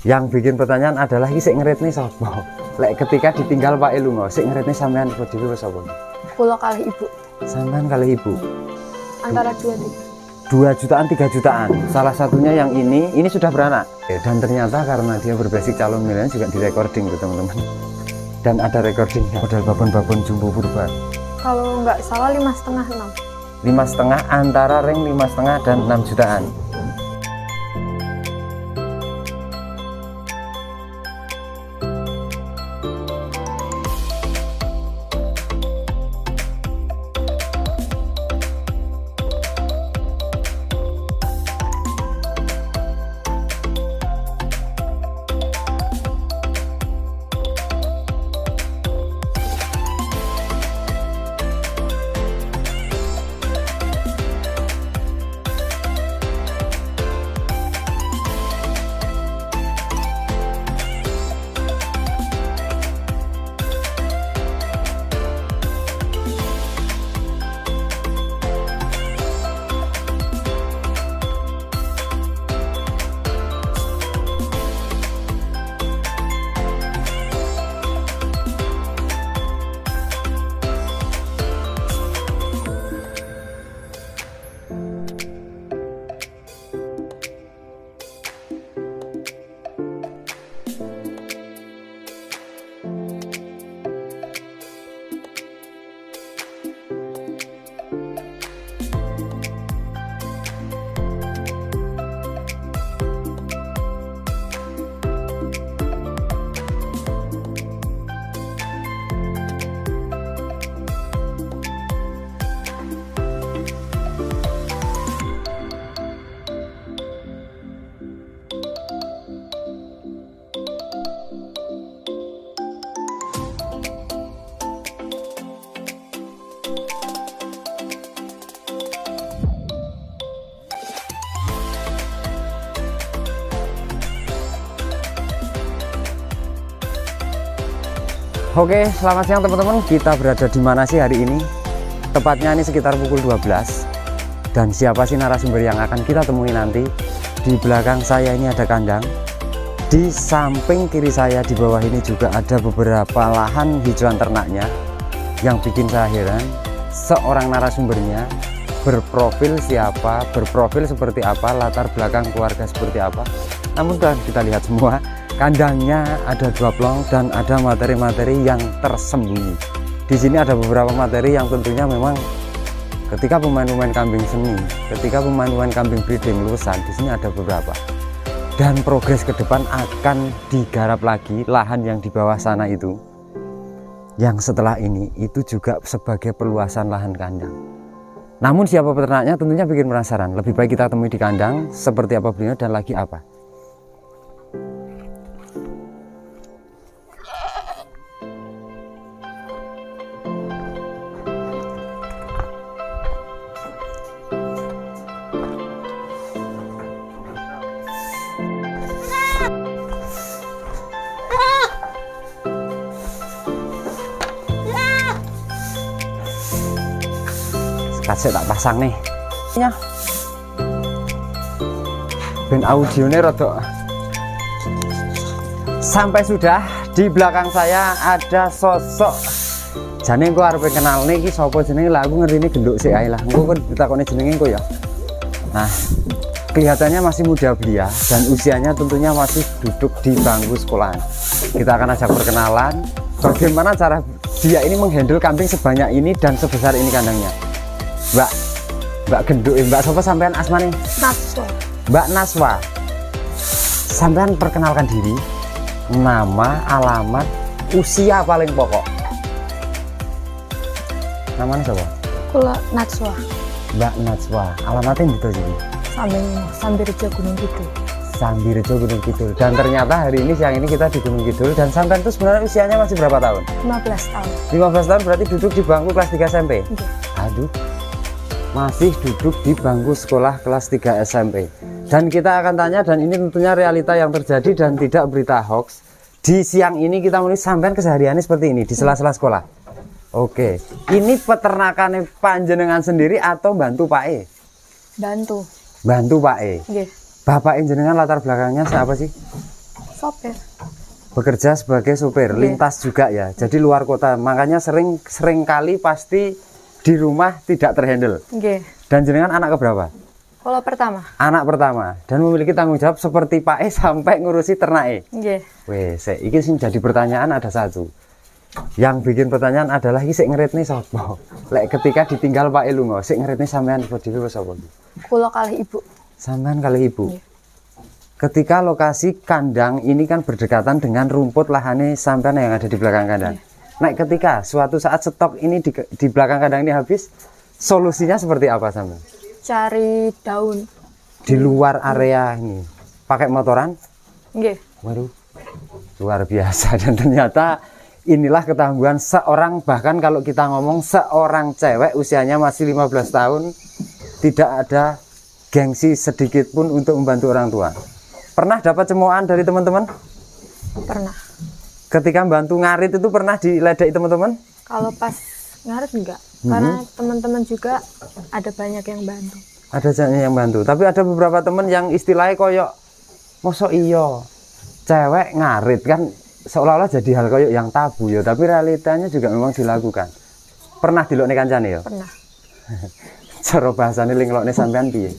Yang bikin pertanyaan adalah iki sik ngeritne sapa? Lek ketika ditinggal Pak Lunga, sik ngeritne sampean apa dhewe sapa? Kula kalih ibu. Sampean kali ibu. Antara 2 jutaan 3 jutaan. Salah satunya yang ini sudah beranak. Dan ternyata karena dia berbasic calon milenial juga di recording tuh teman-teman. Dan ada recordingnya model babon-babon jumbo purba. Kalau nggak salah 5,5 6. 5,5 antara ring 5,5 dan 6 jutaan. Oke, selamat siang teman-teman. Kita berada di mana sih hari ini? Tepatnya ini sekitar pukul 12. Dan siapa sih narasumber yang akan kita temui nanti? Di belakang saya ini ada kandang. Di samping kiri saya di bawah ini juga ada beberapa lahan hijauan ternaknya. Yang bikin saya heran, seorang narasumbernya berprofil siapa, berprofil seperti apa, latar belakang keluarga seperti apa. Namun sudah kita lihat semua. Kandangnya ada 2 plong dan ada materi-materi yang tersembunyi. Di sini ada beberapa materi yang tentunya memang ketika pemain-pemain kambing seni, ketika pemain-pemain kambing breeding lulusan, di sini ada beberapa. Dan progres ke depan akan digarap lagi lahan yang di bawah sana itu. Yang setelah ini itu juga sebagai perluasan lahan kandang. Namun siapa peternaknya tentunya bikin penasaran. Lebih baik kita temui di kandang seperti apa beliau dan lagi apa. Kasih tak pasang nih ya ben audionya rodok. Sampai sudah di belakang saya ada sosok jane engko arep kenal nih ki sapa jenenge. Lah aku ngerti ini genduk sik ae lah engko kok ditakoni jenenge engko ya. Nah, kelihatannya masih muda belia dan usianya tentunya masih duduk di bangku sekolahan. Kita akan ajak perkenalan bagaimana cara dia ini menghandle kambing sebanyak ini dan sebesar ini kandangnya. Mbak genduk, Mbak siapa sampean asmane? Naswa. Mbak Naswa. Sampean perkenalkan diri, nama, alamat, usia paling pokok. Namanya siapa? Kula Naswa. Mbak Naswa. Alamatnya gitu sih. Sambirejo Gunung Kidul. Sambirejo Gunung Kidul. Dan ternyata hari ini siang ini kita di Gunung Kidul dan sampean itu sebenarnya usianya masih berapa tahun? 15 tahun. 15 tahun berarti duduk di bangku kelas 3 SMP. Aduh. Masih duduk di bangku sekolah kelas 3 SMP. Dan kita akan tanya, dan ini tentunya realita yang terjadi dan tidak berita hoax. Di siang ini kita menulis sampean kesehariannya seperti ini di sela-sela sekolah. Oke, ini peternakannya panjenengan sendiri atau bantu Pak E? Bantu. Bantu Pak E. Nggih. Bapak jenengan latar belakangnya siapa sih? sopir. Bekerja sebagai supir, lintas juga ya. Jadi luar kota. Makanya sering kali pasti di rumah tidak terhandle. Nggih. Dan jenengan anak keberapa? Kalau pertama. Anak pertama dan memiliki tanggung jawab seperti Pak E sampai ngurusi ternak. Nggih. Wes, iki sing jadi pertanyaan ada satu. Yang bikin pertanyaan adalah iki sik ngeritne sapa? Lek ketika ditinggal Pak E lunga, sik ngeritne sampean apa dhewe sapa? Kula kalih ibu. Sampean kali ibu. Nggih. Ketika lokasi kandang ini kan berdekatan dengan rumput lahane sampean yang ada di belakang kandang. Nah, ketika suatu saat stok ini di belakang kandang ini habis, solusinya seperti apa sampean? Cari daun. Di luar area ini. Pakai motoran? Nggih. Waduh. Luar biasa dan ternyata inilah ketangguhan seorang, bahkan kalau kita ngomong seorang cewek usianya masih 15 tahun tidak ada gengsi sedikit pun untuk membantu orang tua. Pernah dapat cemoohan dari teman-teman? Pernah. Ketika bantu ngarit itu pernah diledek teman-teman? Kalau pas ngarit enggak. Karena teman-teman juga ada banyak yang bantu. Ada banyak yang bantu. Tapi ada beberapa teman yang istilahnya koyok mosok iyo cewek ngarit kan seolah-olah jadi hal koyok yang tabu ya. Tapi realitanya juga memang dilakukan. Pernah dilokne kancane ya? Pernah. Cara bahasane linglokne sampean piye?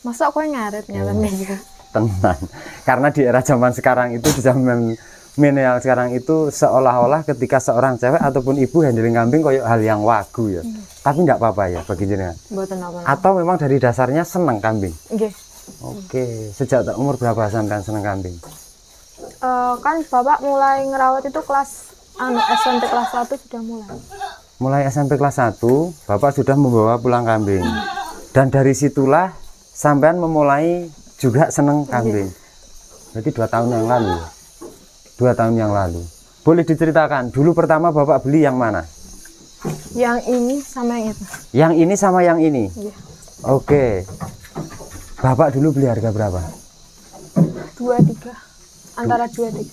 Masa kowe ngarit nyalane juga. Tenang. Karena di era zaman sekarang itu, di zaman milenial sekarang itu seolah-olah ketika seorang cewek ataupun ibu handling kambing koyo hal yang wagu ya. Tapi enggak apa-apa ya bagi jenengan. Mboten apa-apa. Atau memang dari dasarnya seneng kambing. Nggih. Oke, sejak umur berapa sampean seneng kambing? Kan Bapak mulai ngerawat itu kelas SMP kelas 1 sudah mulai. Mulai SMP kelas 1, Bapak sudah membawa pulang kambing. Dan dari situlah sampean memulai juga seneng kambing. Berarti 2 tahun yang lalu. 2 tahun yang lalu. Boleh diceritakan dulu pertama Bapak beli yang mana? Yang ini sama yang itu. Yang ini sama yang ini. Iya. Oke. Bapak dulu beli harga berapa? 2-3. Antara 2-3.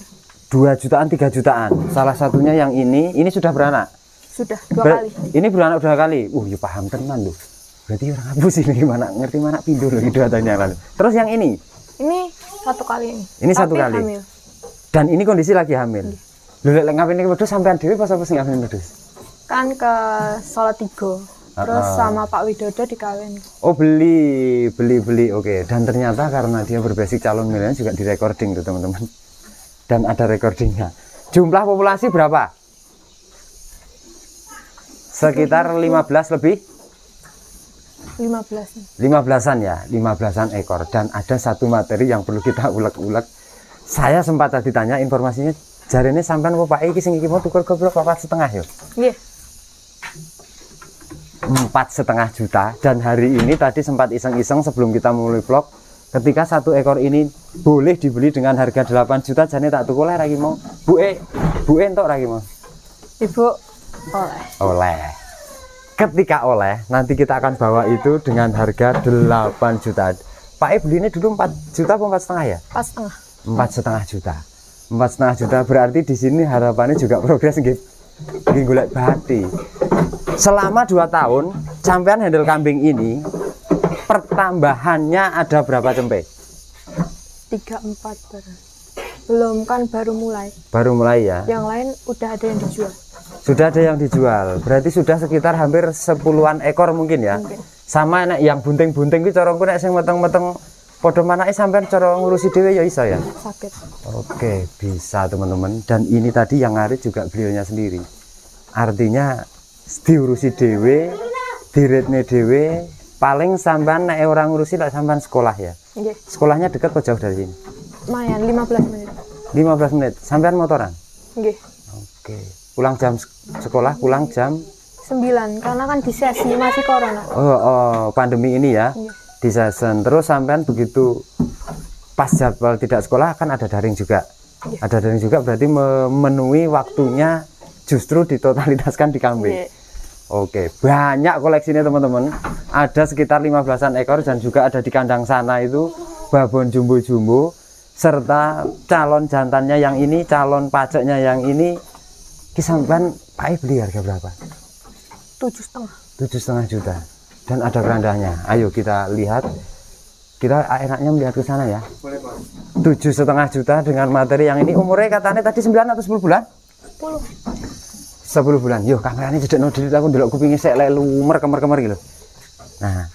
2 jutaan, 3 jutaan. Salah satunya yang ini sudah beranak. Sudah 2 kali. Ini beranak 2 kali. Ya paham tenan tuh. Berarti orang hapus ini gimana? Ngerti mana pindu loh 2 tahun yang lalu. Terus yang ini? Ini 1 kali ini. Ini 1 Tapi kali. Hamil. Dan ini kondisi lagi hamil. Lho lek ngapine wedhus sampean dhewe pas apa sing ngapine wedhus? Kan ke Salatiga. Terus sama Pak Widodo dikawin. Oh beli. Oke. Dan ternyata karena dia berbasic calon milenial juga di recording tuh teman-teman. Dan ada recordingnya. Jumlah populasi berapa? Sekitar 15 lebih? 15. 15-an ya, 15-an ekor. Dan ada satu materi yang perlu kita ulek-ulek. Saya sempat tadi tanya informasinya, jarene sampean apa Pak iki sing iki mau tukur goblok 4,5 ya? Nggih. 4,5 juta. Dan hari ini tadi sempat iseng-iseng sebelum kita mulai vlog, ketika 1 ekor ini boleh dibeli dengan harga 8 juta, jane tak tuku oleh ra ki mau. Bu E entuk ra ki mau. Ibu oleh. Ketika oleh, nanti kita akan bawa itu dengan harga 8 juta. Pak E belinya dulu 4 juta apa 4,5 ya? 4,5. 4,5 juta. 4,5 juta berarti di sini harapannya juga progres nggih. Nggih golek bati. Selama 2 tahun sampean handle kambing ini, pertambahannya ada berapa cempe? 3-4 barang. Belum kan baru mulai. Baru mulai ya. Yang lain udah ada yang dijual. Sudah ada yang dijual. Berarti sudah sekitar hampir 10-an ekor mungkin ya. Mungkin. Sama nek yang bunting-bunting ki cara engko nek sing meteng-meteng padha manake sampean cara ngurusi dhewe ya iso ya. Sakit. Oke, bisa teman-teman. Dan ini tadi yang ngarit juga beliaunya sendiri. Artinya diurusi dhewe, diritne dhewe, paling sampean nek ora ngurusi lek sampean sekolah ya. Nggih. Sekolahnya dekat apa jauh dari sini? Lumayan 15 menit. 15 menit. Sampean motoran? Nggih. Oke. Pulang jam sekolah, pulang jam 9 karena kan di sesi masih corona. Oh, pandemi ini ya. Iya. Di season. Terus sampean begitu pas jadwal tidak sekolah kan ada daring juga. Iya. Ada daring juga berarti memenuhi waktunya justru ditotalitaskan di kambing. Iya. Oke, banyak koleksinya teman-teman. Ada sekitar 15-an ekor dan juga ada di kandang sana itu babon jumbo-jumbo serta calon jantannya yang ini, calon pajaknya yang ini. Sampean Pak beli harga berapa? 7,5. 7,5 juta. Dan ada kerandanya. Ayo kita lihat Kita enaknya melihat ke sana ya. Boleh, Bos. 7,5 juta dengan materi yang ini. Umurnya katanya tadi 9 atau 10 bulan? 10. 10 bulan. Yo, kameranya jedekno diri aku ndelok kupinge sik lek lumer kemer-kemer gitu. Nah.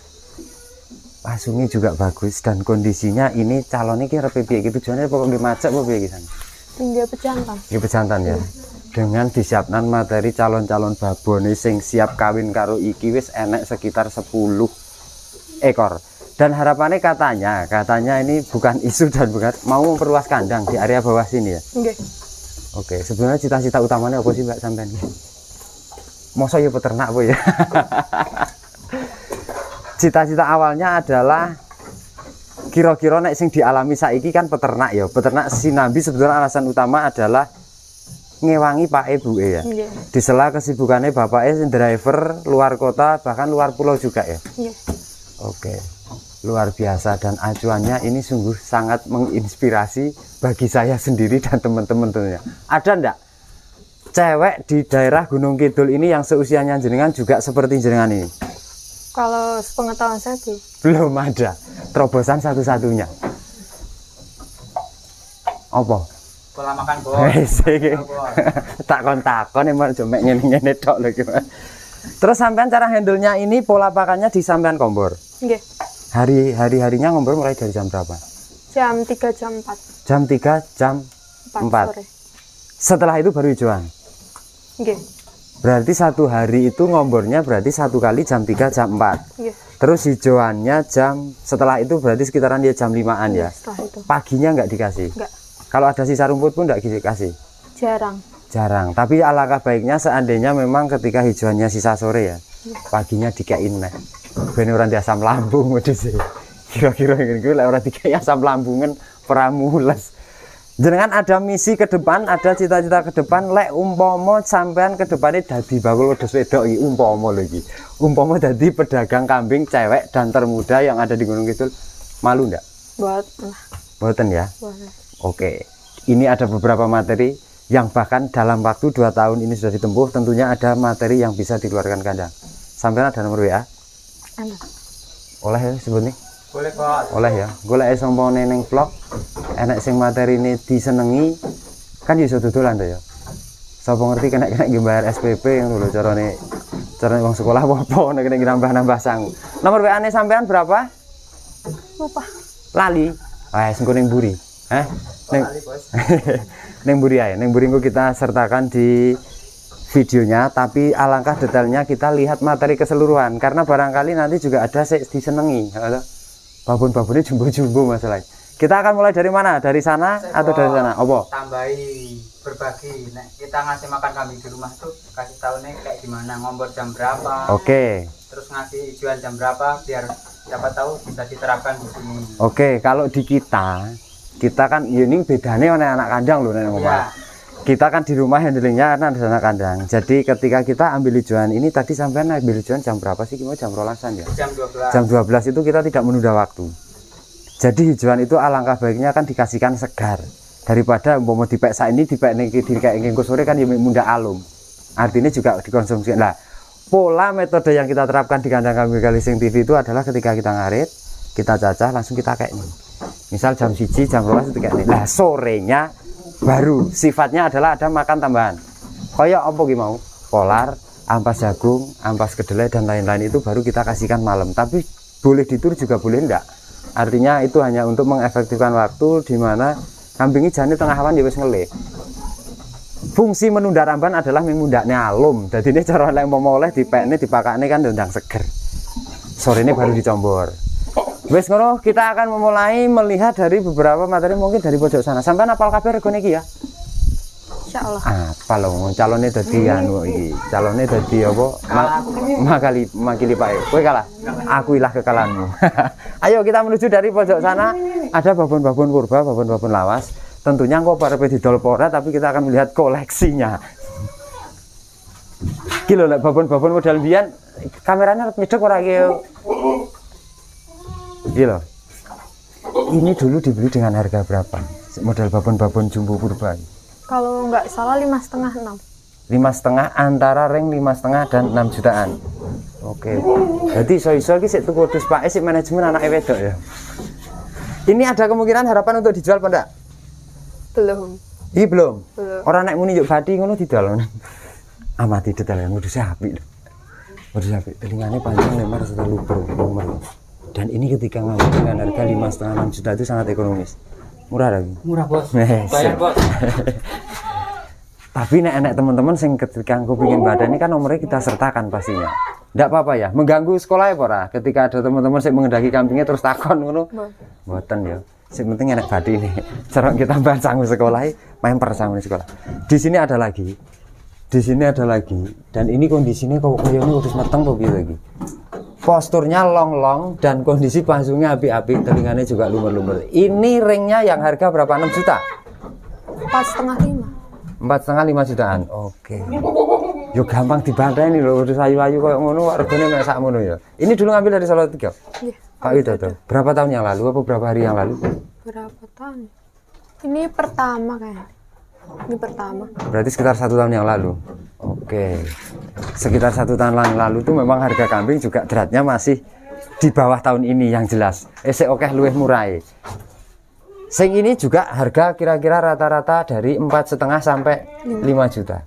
Pasungnya juga bagus dan kondisinya ini calonnya kira piye iki tujuannya pokoknya macet apa piye iki sana? Tinggi pejantan. Iki pejantan ya. Dengan disiapkan materi calon-calon babone sing siap kawin karo iki wis enek sekitar 10 ekor. Dan harapannya katanya ini bukan isu dan bukan mau memperluas kandang di area bawah sini ya. Nggih. Oke, sebenarnya cita-cita utamanya apa sih Mbak sampean? Masa ya peternak apa ya? Cita-cita awalnya adalah kira-kira nek sing dialami saiki kan peternak ya. Peternak sinambi sebetulnya alasan utama adalah ngewangi Pak Ibu ya. Nggih. Di sela kesibukannya bapaknya driver luar kota bahkan luar pulau juga ya. Nggih. Oke. Luar biasa dan acuannya ini sungguh sangat menginspirasi bagi saya sendiri dan teman-teman tentunya. Ada ndak cewek di daerah Gunung Kidul ini yang seusianya jenengan juga seperti jenengan ini? Kalau sepengetahuan saya belum. Belum ada. Terobosan satu-satunya. Apa? Pola makan, Bos. Takon-takon emang cuma ngene-ngene tok lho gimana. Terus sampean cara handle-nya ini pola pakannya di sampean kompor. Nggih. Hari-harinya ngombor mulai dari jam berapa? Jam 3 jam 4. Jam 3 jam 4. Sore. Setelah itu baru hijauan. Nggih. Berarti satu hari itu ngombornya berarti satu kali jam 3 jam 4. Nggih. Terus hijauannya setelah itu berarti sekitaran dia jam 5-an ya. Setelah itu. Paginya nggak dikasih. Enggak. Kalau ada sisa rumput pun nggak dikasih. Jarang. Jarang. Tapi alangkah baiknya seandainya memang ketika hijauannya sisa sore ya. Paginya dikain nek. Ben ora di asam lambung wedhus. Kira-kira ngene kuwi lek ora dikai asam lambungan pramules. Jenengan ada misi ke depan, ada cita-cita ke depan lek umpama sampean ke depane dadi bakul wedhus wedok iki umpama lho iki. Umpama dadi pedagang kambing cewek dan termuda yang ada di Gunung Kidul, malu ndak? Buat Mboten ya. boleh. Oke. Ini ada beberapa materi yang bahkan dalam waktu 2 tahun ini sudah ditempuh, tentunya ada materi yang bisa dikeluarkan kandang. Sampean ada nomor WA? Ada. Oleh ya sebutnya? Boleh, Bos. Oleh ya. Golek sompone ning vlog enek sing materi ini disenengi kan iso dodolan to ya. Sapa ngerti kena bayar SPP ngono lho carane wong sekolah apa nek kena nambah-nambah sang. Nomor WA-ne sampean berapa? Lupa. Lali. Wes engko ning mburi. Ning Kali, Bos. ning mburi ae. Ning mburi engko kita sertakan di videonya, tapi alangkah detailnya kita lihat materi keseluruhan karena barangkali nanti juga ada disenengi. Babon-babonnya jumbo-jumbo masalahnya. Kita akan mulai dari mana? Dari sana atau dari sana? Apa? Tambahi berbagi. Nek kita ngasih makan kambing di rumah tuh kasih tahu nih kayak gimana ngombor jam berapa. Oke. Terus ngasih hijauan jam berapa biar dapat tahu bisa diterapkan di sini. Oke, kalau di kita kan ini bedanya oleh anak kandang loh nenek Iya. Kita kan di rumah handlingnya karena ada anak kandang. Jadi ketika kita ambil hijauan ini tadi sampean ambil hijauan jam berapa sih? Jam 12-an ya? Jam 12. Jam 12 itu kita tidak menunda waktu. Jadi hijauan itu alangkah baiknya kan dikasihkan segar daripada mau dipeksa ini dipek ning kayak ngengko sore kan ya munda alum. Artinya juga dikonsumsi. Nah, pola metode yang kita terapkan di kandang kambing Kalising TV itu adalah ketika kita ngarit, kita cacah langsung kita kayak ini. Misal jam 1 jam 12 itu kayak ini. Nah, sorenya baru sifatnya adalah ada makan tambahan. Kayak apa ki mau? Polar, ampas jagung, ampas kedelai dan lain-lain itu baru kita kasihkan malam. Tapi boleh ditur juga boleh enggak. Artinya itu hanya untuk mengefektifkan waktu di mana kambing ini jane tengah awan ya wis ngelih. Fungsi menunda ramban adalah mengundakne alum. Jadi ini cara lek mau oleh dipekne dipakane kan ndang seger. Sore ini baru dicombor. Wes ngono, kita akan memulai melihat dari beberapa materi mungkin dari pojok sana. Sampai apal kabeh regane iki ya? Insyaallah. Apa lho calonnya dadi anu iki. Calonnya dadi apa? Makili Pak. Kowe kalah. Aku ilah kekalahanmu. Ayo kita menuju dari pojok sana. Ada babon-babon purba, babon-babon lawas. Tentunya kok parepe didol pora tapi kita akan melihat koleksinya. Kilo lek babon-babon model biyen kameranya nyedek ora iki. Gila. Ini dulu dibeli dengan harga berapa? Model babon-babon jumbo purba. Kalau nggak salah 5,5 6. 5,5, antara ring 5,5 dan 6 jutaan. Oke. Jadi iso-iso iki sik tuku wedhus Pak sik manajemen anak wedok ya. Ini ada kemungkinan harapan untuk dijual apa enggak? Belum. Iya belum. Belum. Orang naik muni yuk badi ngono didol. Amati detailnya wedhus apik. Wedhus apik. Telingane panjang lebar serta luber nomor. Dan ini ketika ngambil dengan harga 5,5 6 juta itu sangat ekonomis. Murah lagi. Murah bos. Bayar bos. Tapi nek teman-teman sing ketika kepingin badan ini kan nomornya kita sertakan pastinya. Ndak apa-apa ya, mengganggu sekolah ya ora. Ketika ada teman-teman sing mengendaki kambingnya terus takon ngono. Mboten ya. Sing penting enak badi ini. Cerok kita bahas sangu sekolah, memper sangu sekolah. Di sini ada lagi. Di sini ada lagi. Dan ini kondisinya kok koyo ini udah meteng kok piye lagi. Posturnya long-long dan kondisi pasungnya api-api, telinganya juga lumer-lumer. Ini ringnya yang harga berapa? 6 juta? 4,5 5. 4,5 5 jutaan. Oke. Yo gampang dibantah ini loh, udah sayu-ayu kayak ngono, regane mek sakmono ya. Ini dulu ngambil dari Solo 3. Iya. Pak Widodo. Berapa tahun yang lalu apa berapa hari yang lalu? Berapa tahun? Ini pertama kayaknya. Ini pertama. Berarti sekitar 1 tahun yang lalu. Oke. Sekitar 1 tahun yang lalu tuh memang harga kambing juga beratnya masih di bawah tahun ini yang jelas. Sik oke luwih murah. Sing ini juga harga kira-kira rata-rata dari 4,5 sampai 5 juta.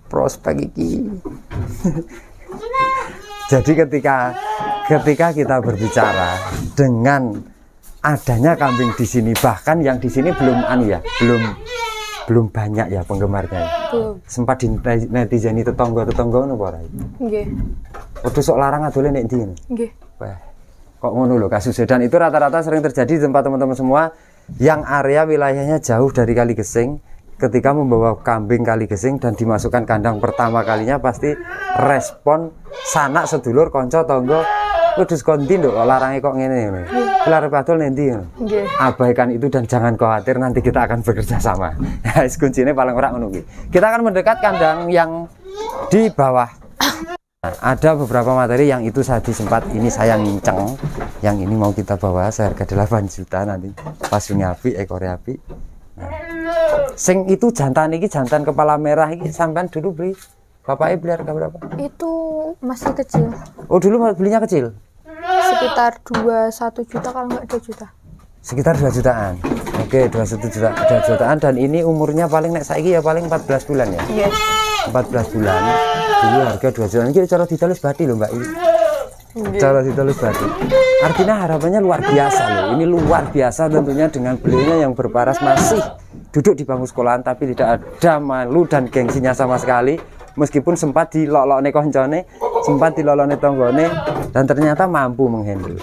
Prospek iki. Jadi ketika kita berbicara dengan adanya kambing di sini, bahkan yang di sini belum banyak ya penggemarnya. Belum. Sempat di netizen itu tetangga ngono apa ora? Nggih. Wedhus sok larang adole nek ndi? Nggih. Wah. Kok ngono lho kasusnya, dan itu rata-rata sering terjadi di tempat teman-teman semua yang area wilayahnya jauh dari Kali Gesing. Ketika membawa kambing Kali Gesing dan dimasukkan kandang pertama kalinya pasti respon sanak sedulur konco tonggo wedhus kondi nduk larange kok ngene ngono. Pilar padol nanti. Nggih. Abaikan itu dan jangan khawatir, nanti kita akan bekerja sama. Wis kuncine paling ora ngono kuwi. Kita akan mendekat kandang yang di bawah. Nah, ada beberapa materi yang itu tadi sempat ini saya nginceng, yang ini mau kita bawa seharga 8 juta nanti. Pasungnya api, ekornya api. Nah, sing itu jantan ini jantan kepala merah ini sampean dulu beli. Bapaknya beli harga berapa? Itu masih kecil. Oh dulu belinya kecil? Sekitar 21 juta kalau nggak 2 juta. Sekitar 2 jutaan. Oke, 21 juta, 2 jutaan, dan ini umurnya paling nek saiki ya paling 14 bulan ya. Yes. 14 bulan. Dulu harga 2 jutaan. Ini cara ditelus bati loh Mbak ini. Cara ditelus bati. Artinya harapannya luar biasa loh. Ini luar biasa tentunya dengan beliaunya yang berparas masih duduk di bangku sekolahan tapi tidak ada malu dan gengsinya sama sekali. Meskipun sempat dilolokne koncone, sempat dilolokne tonggone, dan ternyata mampu menghandle.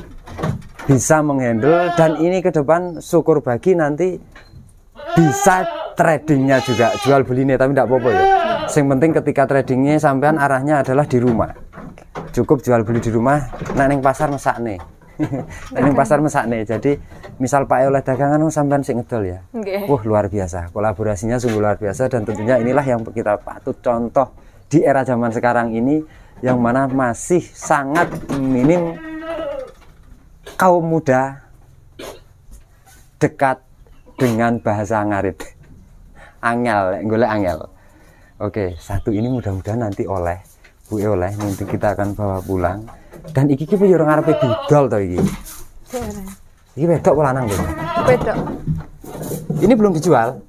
Bisa menghandle, dan ini ke depan syukur bagi nanti bisa tradingnya juga, jual beli nih, tapi tidak apa-apa ya. Yang penting ketika tradingnya sampean arahnya adalah di rumah, cukup jual beli di rumah. Neng pasar mesak nih. Neng pasar mesak nih. Jadi misal Pak oleh dagangan sampean sing ngedol ya. Wah luar biasa, kolaborasinya sungguh luar biasa, dan tentunya inilah yang kita patut contoh di era zaman sekarang ini, yang mana masih sangat minim kaum muda dekat dengan bahasa ngarit. Angel, golek angel. Oke, satu ini mudah-mudahan nanti oleh Bu oleh nanti kita akan bawa pulang. Dan iki ki yo ora ngarepe didol to iki. Iki wedok apa lanang iki? Wedok. Ini belum dijual.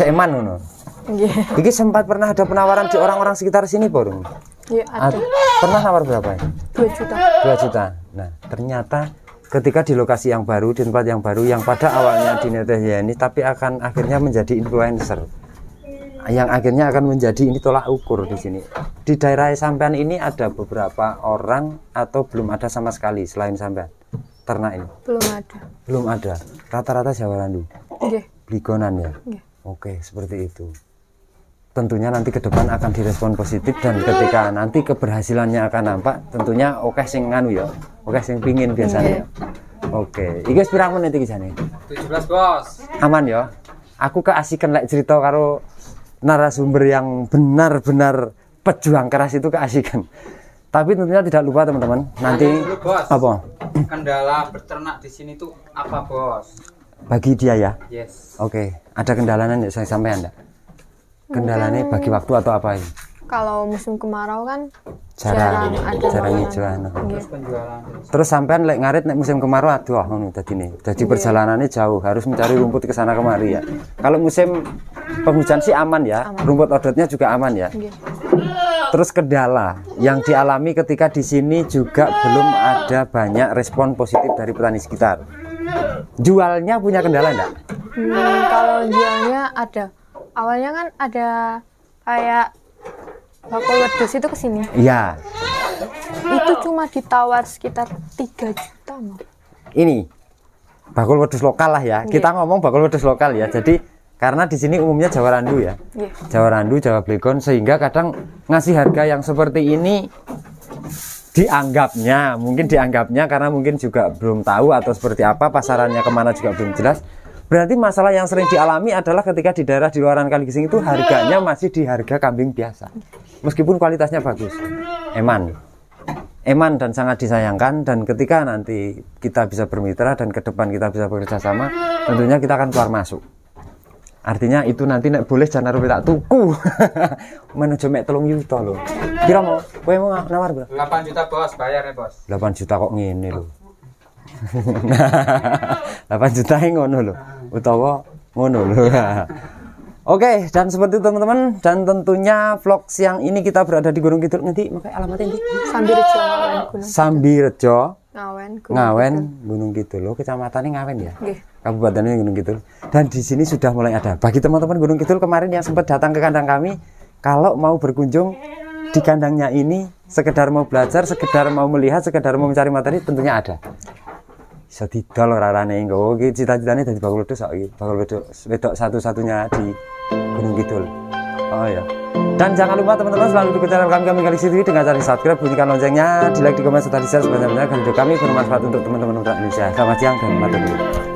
Eman ngono. Nggih. Iki sempat pernah ada penawaran di orang-orang sekitar sini, Bro. Iya, ada. Pernah nawar berapa ya? 2 juta. 2 juta. Nah, ternyata ketika di lokasi yang baru, di tempat yang baru, yang pada awalnya di netizen ini, tapi akan akhirnya menjadi influencer, yang akhirnya akan menjadi ini tolak ukur di sini. Di daerah sampean ini ada beberapa orang atau belum ada sama sekali selain sampean ternak ini? Belum ada. Belum ada. Rata-rata Jawa Randu. Nggih. Bligonan ya. Nggih. Oke, seperti itu. Tentunya nanti ke depan akan direspon positif, dan ketika nanti keberhasilannya akan nampak, tentunya oke sing nganu ya, oke sing pingin biasanya. Oke, iki wis pirang menit iki jane? 17 bos. Aman ya. Aku keasikan lek cerita karo narasumber yang benar-benar pejuang keras, itu keasikan. Tapi tentunya tidak lupa teman-teman, nanti Dulu, bos. apa? Kendala berternak di sini tuh apa bos? bagi dia ya. Yes. Oke, ada kendalanya nggak saya sampai Anda? Kendalanya bagi waktu atau apa ini? Kalau musim kemarau kan Jarang ada hijau. makanan. Nggih. Terus penjualan terus. Terus sampean lek ngarit nek musim kemarau aduh ngono dadine. Jadi perjalanannya jauh, harus mencari rumput ke sana kemari ya. Kalau musim penghujan sih aman ya, rumput odotnya juga aman ya. Nggih. Terus kendala yang dialami ketika di sini juga belum ada banyak respon positif dari petani sekitar. Jualnya punya kendala enggak? Kalau jualnya ada. Awalnya kan ada kayak bakul wedus itu kesini. Iya. Itu cuma ditawar sekitar 3 juta. Mas. Ini bakul wedus lokal lah ya. Kita ngomong bakul wedus lokal ya. Jadi karena di sini umumnya Jawa Randu ya. Nggih. Jawa Randu, Jawa Blegon, sehingga kadang ngasih harga yang seperti ini mungkin dianggapnya karena mungkin juga belum tahu atau seperti apa pasarannya kemana juga belum jelas. Berarti masalah yang sering dialami adalah ketika di daerah di luaran Kaligesing itu harganya masih di harga kambing biasa, meskipun kualitasnya bagus, eman dan sangat disayangkan. Dan ketika nanti kita bisa bermitra dan ke depan kita bisa bekerja sama, tentunya kita akan keluar masuk. Artinya itu nanti nek boleh jangan rupi tak tuku. Menuju mek 3 juta loh. Kira mau? Kowe mau nawar berapa? 8 juta bos, bayar ya bos. 8 juta kok ngene lho. 8 juta ngono lho. Utawa ngono lho. Oke, dan seperti itu teman-teman, dan tentunya vlog siang ini kita berada di Gunung Kidul. Nanti makanya alamatnya nanti Sambirejo Ngawen Gunung. Sambirejo Ngawen Ngawen Gunung Kidul. Loh, kecamatannya Ngawen ya? Nggih. Kabupatennya Gunung Kidul. Dan di sini sudah mulai ada. Bagi teman-teman Gunung Kidul kemarin yang sempat datang ke kandang kami, kalau mau berkunjung di kandangnya ini, sekedar mau belajar, sekedar mau melihat, sekedar mau mencari materi, tentunya ada. Bisa didol rarane engko iki cita-citane dadi bakul wedhus kok iki. Bakul wedhus wedok satu-satunya di Gunung Kidul. Oh ya. Dan jangan lupa teman-teman selalu dukung channel kami Galaxy TV dengan cara subscribe, bunyikan loncengnya, di like, di komen serta di share sebanyak-banyaknya agar video kami bermanfaat untuk teman-teman Indonesia. Selamat siang dan matur nuwun.